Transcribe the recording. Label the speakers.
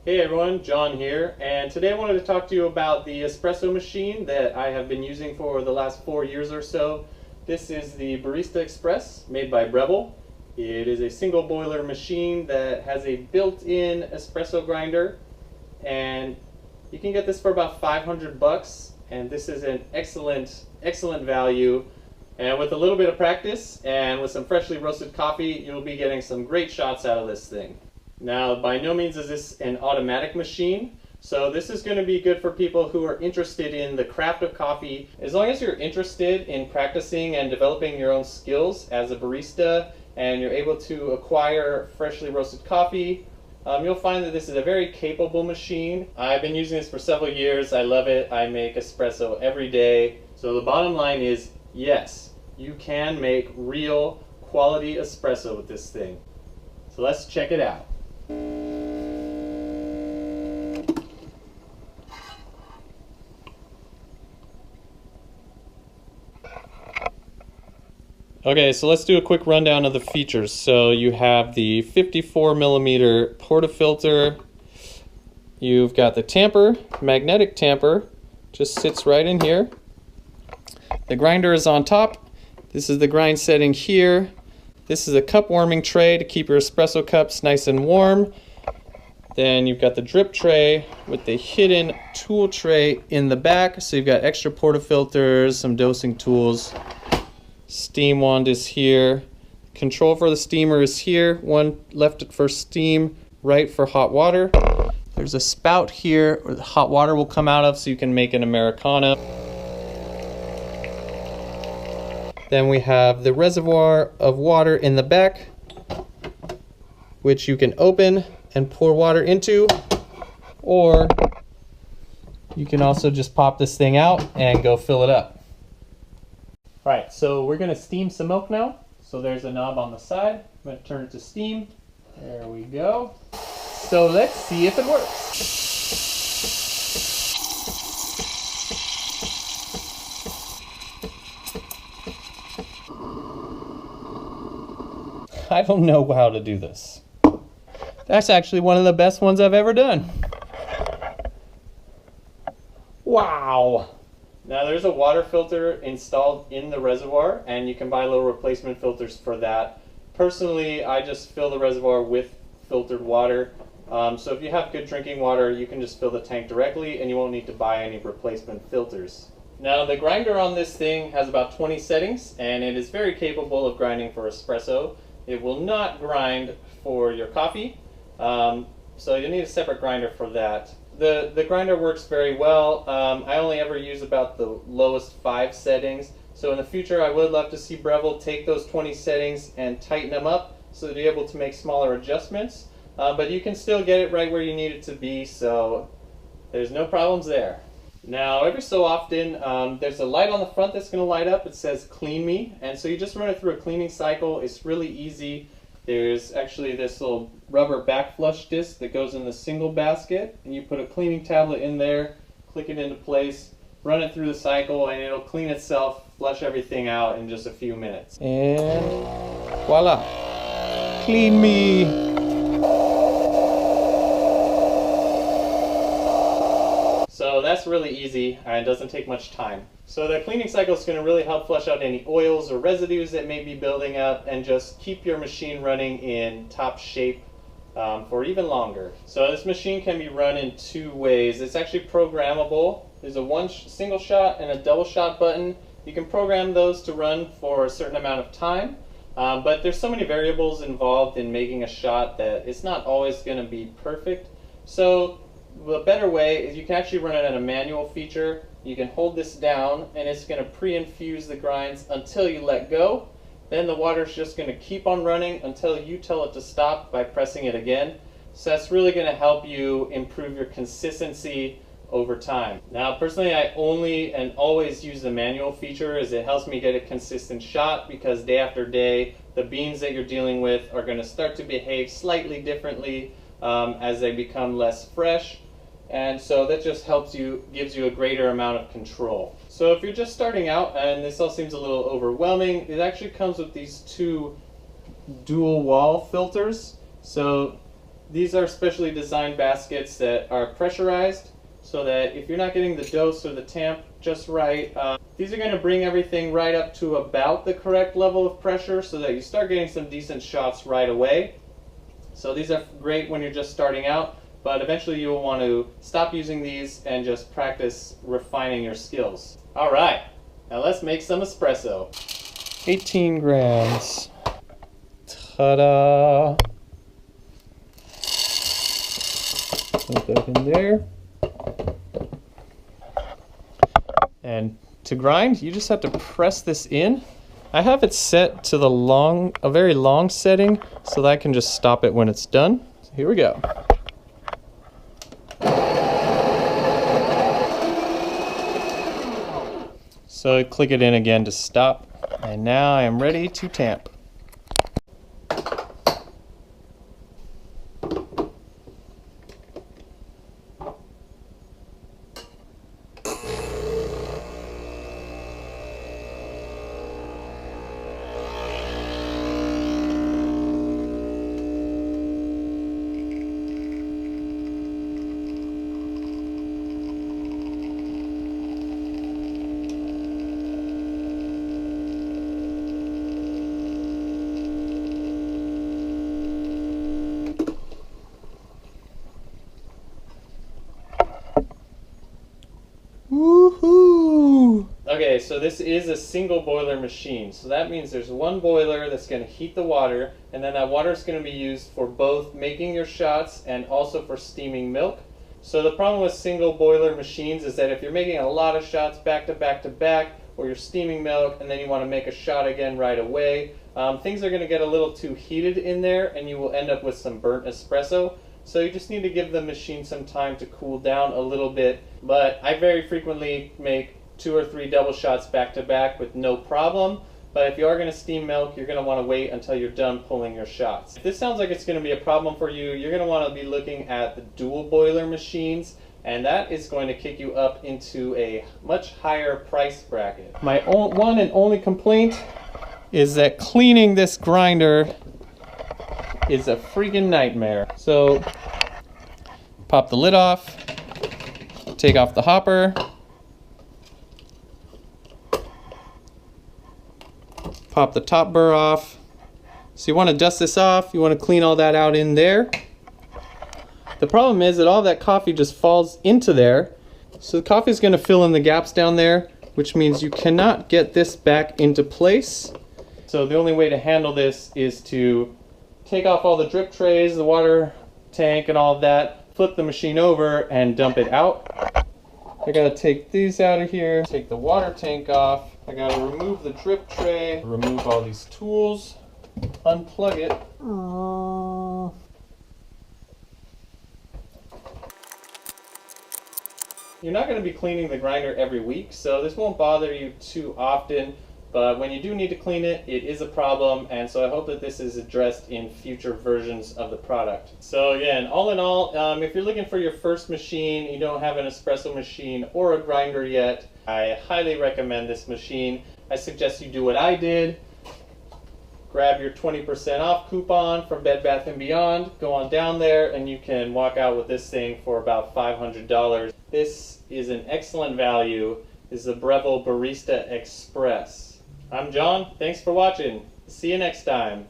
Speaker 1: Hey everyone, John here, and today I wanted to talk to you about the espresso machine that I have been using for the last 4 years or so. This is the Barista Express made by Breville. It is a single boiler machine that has a built-in espresso grinder, and you can get this for about $500, and this is an excellent value. And with a little bit of practice and with some freshly roasted coffee, you'll be getting some great shots out of this thing. Now, by no means is this an automatic machine, so this is going to be good for people who are interested in the craft of coffee. As long as you're interested in practicing and developing your own skills as a barista and you're able to acquire freshly roasted coffee, you'll find that this is a very capable machine. I've been using this for several years. I love it. I make espresso every day. So the bottom line is, yes, you can make real quality espresso with this thing. So let's check it out. Okay, so let's do a quick rundown of the features. So you have the 54mm portafilter. You've got the tamper, magnetic tamper, just sits right in here. The grinder is on top. This is the grind setting here. This is a cup warming tray to keep your espresso cups nice and warm. Then you've got the drip tray with the hidden tool tray in the back. So you've got extra portafilters, some dosing tools. Steam wand is here. Control for the steamer is here. One left for steam, right for hot water. There's a spout here where the hot water will come out of so you can make an Americano. Then we have the reservoir of water in the back, which you can open and pour water into, or you can also just pop this thing out and go fill it up. All right, so we're gonna steam some milk now. So there's a knob on the side. I'm gonna turn it to steam. There we go. So let's see if it works. I don't know how to do this. That's actually one of the best ones I've ever done. Wow. Now there's a water filter installed in the reservoir, and you can buy little replacement filters for that. Personally, I just fill the reservoir with filtered water. So if you have good drinking water, you can just fill the tank directly and you won't need to buy any replacement filters. Now the grinder on this thing has about 20 settings, and it is very capable of grinding for espresso. It will not grind for your coffee, so you'll need a separate grinder for that. The grinder works very well. I only ever use about the lowest 5 settings, so in the future I would love to see Breville take those 20 settings and tighten them up so that you're able to make smaller adjustments, but you can still get it right where you need it to be, so there's no problems there. Now, every so often, there's a light on the front that's going to light up. It says clean me, and so you just run it through a cleaning cycle. It's really easy. There's actually this little rubber back flush disc that goes in the single basket, and you put a cleaning tablet in there, click it into place, run it through the cycle, and it'll clean itself, flush everything out in just a few minutes. And voila, clean me. So that's really easy, and it doesn't take much time. So the cleaning cycle is going to really help flush out any oils or residues that may be building up and just keep your machine running in top shape for even longer. So this machine can be run in 2 ways. It's actually programmable. There's a single shot and a double shot button. You can program those to run for a certain amount of time, but there's so many variables involved in making a shot that it's not always going to be perfect. So the better way is you can actually run it on a manual feature. You can hold this down and it's going to pre-infuse the grinds until you let go. Then the water's just going to keep on running until you tell it to stop by pressing it again. So that's really going to help you improve your consistency over time. Now personally, I only and always use the manual feature as it helps me get a consistent shot, because day after day the beans that you're dealing with are going to start to behave slightly differently as they become less fresh. And so that just gives you a greater amount of control. So if you're just starting out and this all seems a little overwhelming, it actually comes with these 2 dual wall filters. So These are specially designed baskets that are pressurized so that if you're not getting the dose or the tamp just right, these are going to bring everything right up to about the correct level of pressure so that you start getting some decent shots right away. So these are great when you're just starting out, but eventually you will want to stop using these and just practice refining your skills. All right, now let's make some espresso. 18 grams. Ta-da! Put that in there. And to grind, you just have to press this in. I have it set to a very long setting so that I can just stop it when it's done. So here we go. So click it in again to stop. And now I am ready to tamp. Woohoo! Okay, so this is a single boiler machine. So that means there's one boiler that's going to heat the water, and then that water is going to be used for both making your shots and also for steaming milk. So the problem with single boiler machines is that if you're making a lot of shots back to back to back, or you're steaming milk and then you want to make a shot again right away, things are going to get a little too heated in there and you will end up with some burnt espresso. So you just need to give the machine some time to cool down a little bit. But I very frequently make 2 or 3 double shots back to back with no problem. But if you are going to steam milk, you're going to want to wait until you're done pulling your shots. If this sounds like it's going to be a problem for you, you're going to want to be looking at the dual boiler machines, and that is going to kick you up into a much higher price bracket. My one and only complaint is that cleaning this grinder is a freaking nightmare. So pop the lid off, take off the hopper, pop the top burr off. So you want to dust this off, you want to clean all that out in there. The problem is that all that coffee just falls into there. So the coffee is going to fill in the gaps down there, which means you cannot get this back into place. So the only way to handle this is to take off all the drip trays, the water tank and all of that, flip the machine over and dump it out. I gotta take these out of here, take the water tank off, I gotta remove the drip tray, remove all these tools, unplug it. You're not going to be cleaning the grinder every week, so this won't bother you too often, but when you do need to clean it, it is a problem, and so I hope that this is addressed in future versions of the product. So again, all in all, if you're looking for your first machine, you don't have an espresso machine or a grinder yet, I highly recommend this machine. I suggest you do what I did. Grab your 20% off coupon from Bed Bath & Beyond, go on down there, and you can walk out with this thing for about $500. This is an excellent value. This is the Breville Barista Express. I'm John, thanks for watching. See you next time.